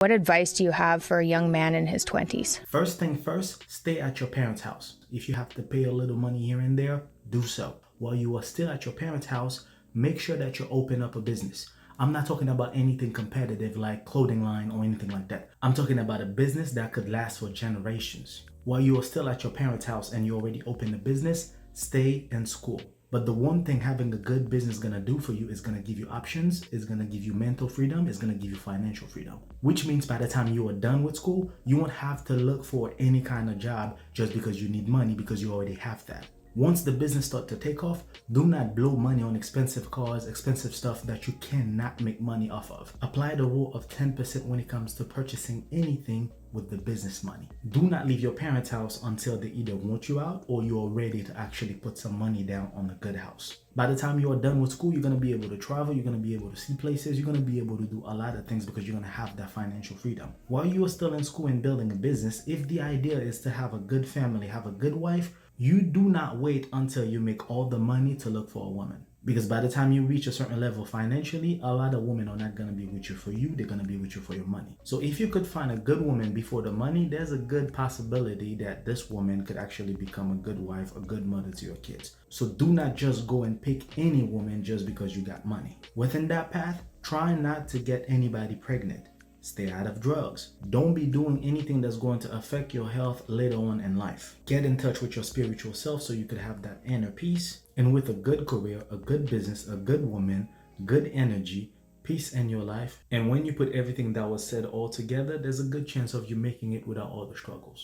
What advice do you have for a young man in his 20s? First thing first, stay at your parents' house. If you have to pay a little money here and there, do so. While you are still at your parents' house, make sure that you open up a business. I'm not talking about anything competitive like clothing line or anything like that. I'm talking about a business that could last for generations. While you are still at your parents' house and you already opened a business, stay in school. But the one thing having a good business is gonna do for you is gonna give you options, is gonna give you mental freedom, is gonna give you financial freedom. Which means by the time you are done with school, you won't have to look for any kind of job just because you need money because you already have that. Once the business starts to take off, do not blow money on expensive cars, expensive stuff that you cannot make money off of. Apply the rule of 10% when it comes to purchasing anything with the business money. Do not leave your parents' house until they either want you out or you are ready to actually put some money down on a good house. By the time you are done with school, you're going to be able to travel, you're going to be able to see places, you're going to be able to do a lot of things because you're going to have that financial freedom. While you are still in school and building a business, if the idea is to have a good family, have a good wife, you do not wait until you make all the money to look for a woman. Because by the time you reach a certain level financially, a lot of women are not going to be with you for you, they're going to be with you for your money. So if you could find a good woman before the money, there's a good possibility that this woman could actually become a good wife, a good mother to your kids. So do not just go and pick any woman just because you got money. Within that path, try not to get anybody pregnant. Stay out of drugs. Don't be doing anything that's going to affect your health later on in life. Get in touch with your spiritual self so you could have that inner peace. And with a good career, a good business, a good woman, good energy, peace in your life. And when you put everything that was said all together, there's a good chance of you making it without all the struggles.